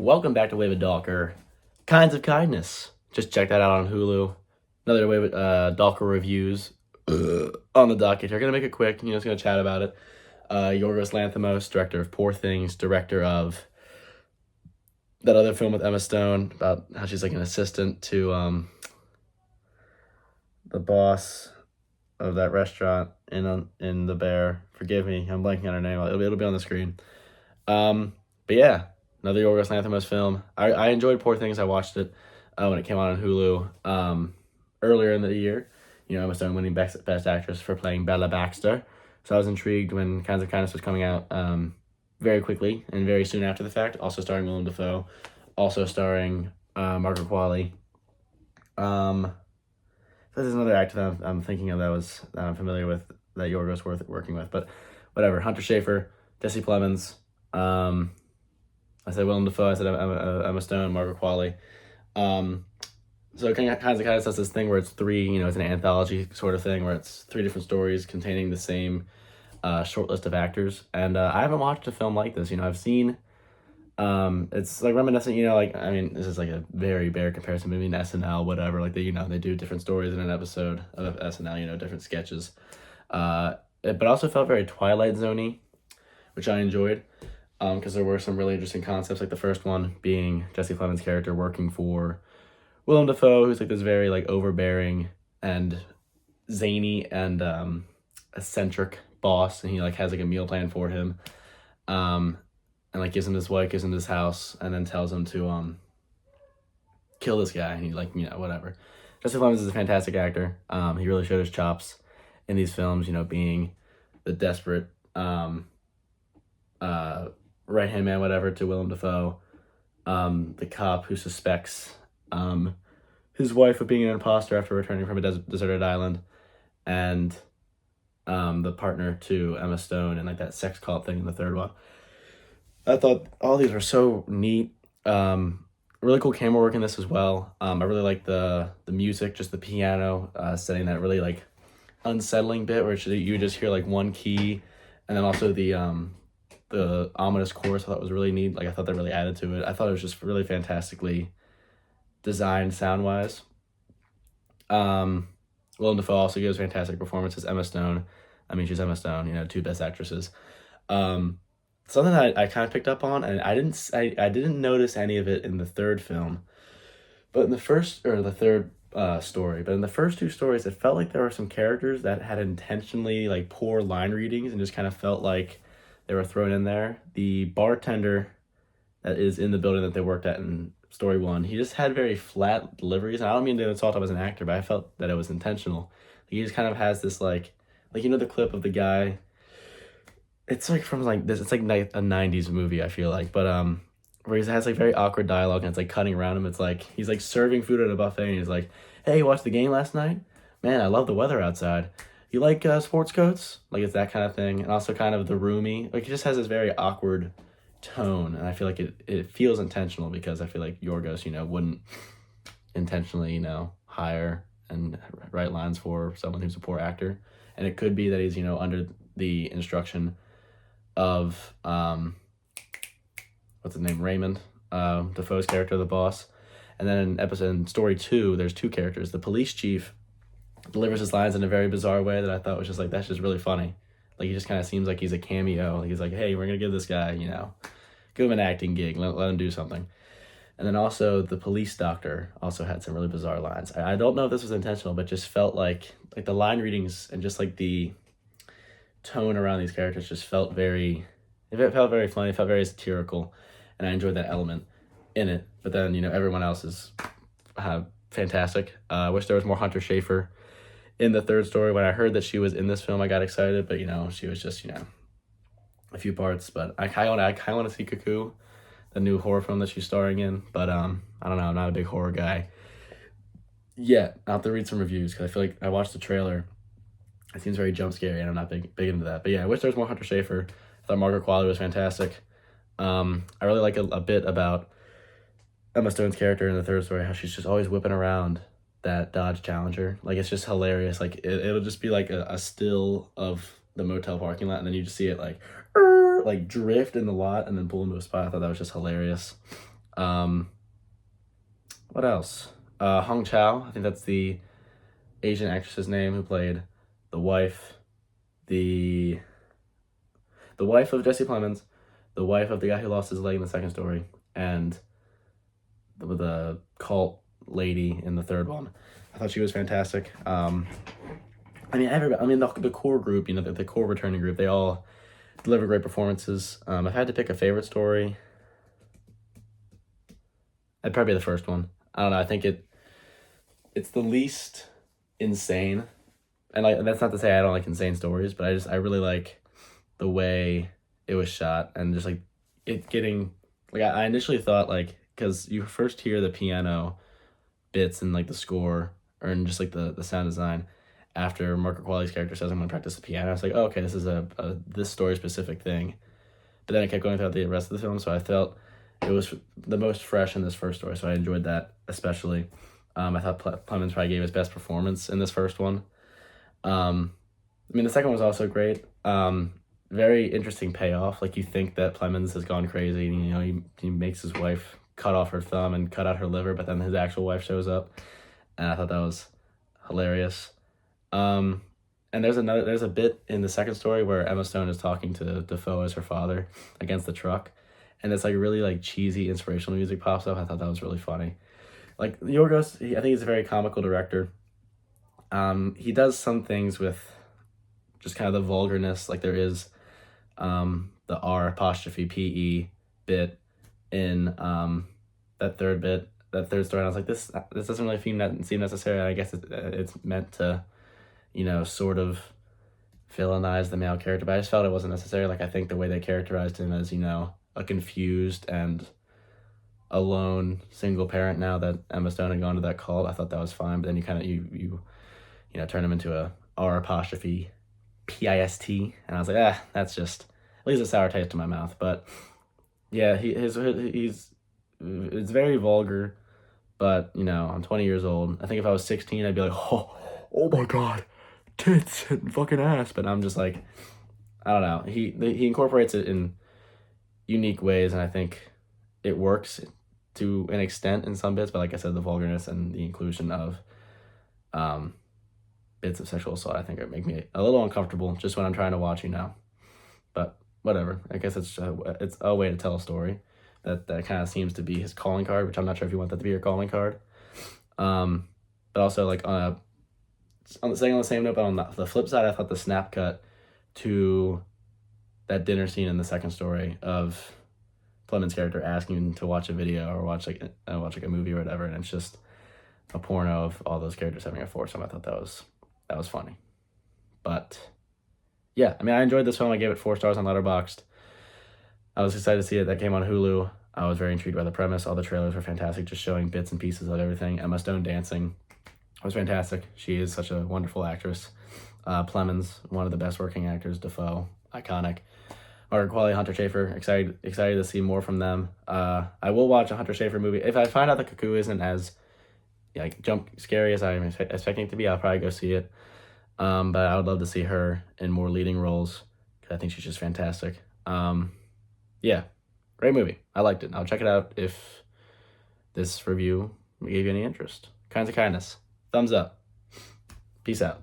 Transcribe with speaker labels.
Speaker 1: Welcome back to Wave of Dalker. Kinds of Kindness. Just check that out on Hulu. Another Wave of Dalker reviews on the docket. Here, gonna make it quick. Just gonna chat about it. Yorgos Lanthimos, director of Poor Things, director of that other film with Emma Stone about how she's like an assistant to the boss of that restaurant in The Bear. Forgive me, I'm blanking on her name. It'll be on the screen. But yeah, another Yorgos Lanthimos film. I enjoyed Poor Things. I watched it when it came out on Hulu earlier in the year. Emma Stone winning Best Actress for playing Bella Baxter. So I was intrigued when Kinds of Kindness was coming out very quickly and very soon after the fact. Also starring Willem Dafoe. Also starring Margaret Qualley. There's another actor that I'm thinking of that I'm familiar with, that Yorgos working with. But whatever. Hunter Schafer, Jesse Plemons. I said Willem Dafoe. I said Emma Stone, Margaret Qualley. So it kind of does this thing where it's three. It's an anthology sort of thing where it's three different stories containing the same short list of actors. And I haven't watched a film like this. I've seen. It's like reminiscent. This is like a very bare comparison. Maybe in SNL, whatever. Like they do different stories in an episode of SNL. Different sketches. But also felt very Twilight Zone-y, which I enjoyed. Because there were some really interesting concepts, like the first one being Jesse Plemons' character working for Willem Dafoe, who's like this very like overbearing and zany and eccentric boss, and he like has like a meal plan for him, and like gives him his wife, gives him his house, and then tells him to kill this guy, and he whatever. Jesse Plemons is a fantastic actor. He really showed his chops in these films, being the desperate right-hand man, whatever, to Willem Dafoe, the cop who suspects his wife of being an imposter after returning from a deserted island, and the partner to Emma Stone, and like that sex cult thing in the third one. I thought all these were so neat. Really cool camera work in this as well. I really like the music, just the piano setting, that really like unsettling bit where you just hear like one key, and then also the ominous chorus I thought was really neat. Like I thought that really added to it. I thought it was just really fantastically designed sound-wise. Willem Dafoe also gives fantastic performances. Emma Stone, she's Emma Stone, two best actresses. Something that I kind of picked up on, and I didn't notice any of it in the third film, but in the third story, but in the first two stories, it felt like there were some characters that had intentionally like poor line readings and just kind of felt like they were thrown in there. The bartender that is in the building that they worked at in story one, he just had very flat deliveries. And I don't mean to insult him as an actor, but I felt that it was intentional. He just kind of has this like the clip of the guy. It's like from like this. It's like a '90s movie, I feel like, but where he has like very awkward dialogue and it's like cutting around him. It's like he's like serving food at a buffet and he's like, "Hey, you watched the game last night? Man, I love the weather outside. You like sports coats?" Like it's that kind of thing, and also kind of the roomy. Like he just has this very awkward tone, and I feel like it feels intentional, because I feel like Yorgos, wouldn't intentionally, hire and write lines for someone who's a poor actor, and it could be that he's under the instruction of what's his name, Raymond, Defoe's character, the boss, and then in story 2, there's two characters. The police chief delivers his lines in a very bizarre way that I thought was just like, that's just really funny. Like he just kind of seems like he's a cameo. Like he's like, hey, we're gonna give this guy, give him an acting gig, let him do something. And then also the police doctor also had some really bizarre lines. I don't know if this was intentional, but just felt like the line readings and just like the tone around these characters just felt very funny. It felt very satirical, and I enjoyed that element in it. But then everyone else is fantastic. I wish there was more Hunter Schafer in the third story. When I heard that she was in this film, I got excited, but she was just a few parts. But I kind of want to see Cuckoo, the new horror film that she's starring in. But I don't know. I'm not a big horror guy yet. I'll have to read some reviews, because I feel like I watched the trailer. It seems very jump scary, and I'm not big into that. But yeah, I wish there was more Hunter Schafer. I thought Margaret Qualley was fantastic. I really like a bit about Emma Stone's character in the third story, how she's just always whipping around that Dodge Challenger. Like it's just hilarious. Like it'll just be like a still of the motel parking lot, and then you just see it like drift in the lot and then pull into a spot. I thought that was just hilarious. What else? Hong Chao, I think that's the Asian actress's name, who played the wife, the the wife of Jesse Plemons, the wife of the guy who lost his leg in the second story, and the cult lady in the third one. I thought she was fantastic. The core group, the core returning group, they all deliver great performances. If I had to pick a favorite story, I'd probably be the first one. I don't know. I think it's the least insane, and like that's not to say I don't like insane stories, but I really like the way it was shot, and just like it getting like I initially thought, like, because you first hear the piano bits and like the score, and just like the sound design after Marco Qualley's character says, "I'm going to practice the piano." It's like, oh, okay, this is a this story specific thing. But then it kept going throughout the rest of the film, so I felt it was the most fresh in this first story, so I enjoyed that especially. I thought Plemons probably gave his best performance in this first one. The second one was also great. Very interesting payoff. Like, you think that Plemons has gone crazy, and he makes his wife cut off her thumb and cut out her liver, but then his actual wife shows up, and I thought that was hilarious. And there's a bit in the second story where Emma Stone is talking to Defoe as her father against the truck, and it's like really like cheesy inspirational music pops up. I thought that was really funny. Like, Yorgos, I think he's a very comical director. He does some things with just kind of the vulgarness, like there is the R apostrophe PE bit in that third story. And I was like, this doesn't really seem necessary. I guess it's meant to, sort of villainize the male character, but I just felt it wasn't necessary. Like, I think the way they characterized him as, a confused and alone single parent now that Emma Stone had gone to that cult, I thought that was fine. But then you kind of you turn him into a R apostrophe PIST, and I was like, that's just leaves a sour taste in my mouth. But yeah, he's it's very vulgar. But I'm 20 years old. I think if I was 16, I'd be like, oh my god, tits and fucking ass. But I'm just like, I don't know. He incorporates it in unique ways, and I think it works to an extent in some bits. But like I said, the vulgarness and the inclusion of bits of sexual assault, I think, it make me a little uncomfortable just when I'm trying to watch, But whatever. I guess it's a way to tell a story. That kind of seems to be his calling card, which I'm not sure if you want that to be your calling card. But also, like, on the same note, but on the flip side, I thought the snap cut to that dinner scene in the second story of Plemons' character asking to watch a video or watch a movie or whatever, and it's just a porno of all those characters having a foursome. I thought that was funny. But yeah, I enjoyed this film. I gave it 4 stars on Letterboxd. I was excited to see it. That came on Hulu. I was very intrigued by the premise. All the trailers were fantastic, just showing bits and pieces of everything. Emma Stone dancing was fantastic. She is such a wonderful actress. Plemons, one of the best working actors. Defoe, iconic. Margaret Qualley, Hunter Schafer, excited to see more from them. I will watch a Hunter Schafer movie. If I find out the Cuckoo isn't as jump scary as I'm expecting it to be, I'll probably go see it. But I would love to see her in more leading roles, because I think she's just fantastic. Yeah, great movie. I liked it. I'll check it out if this review gave you any interest. Kinds of Kindness. Thumbs up. Peace out.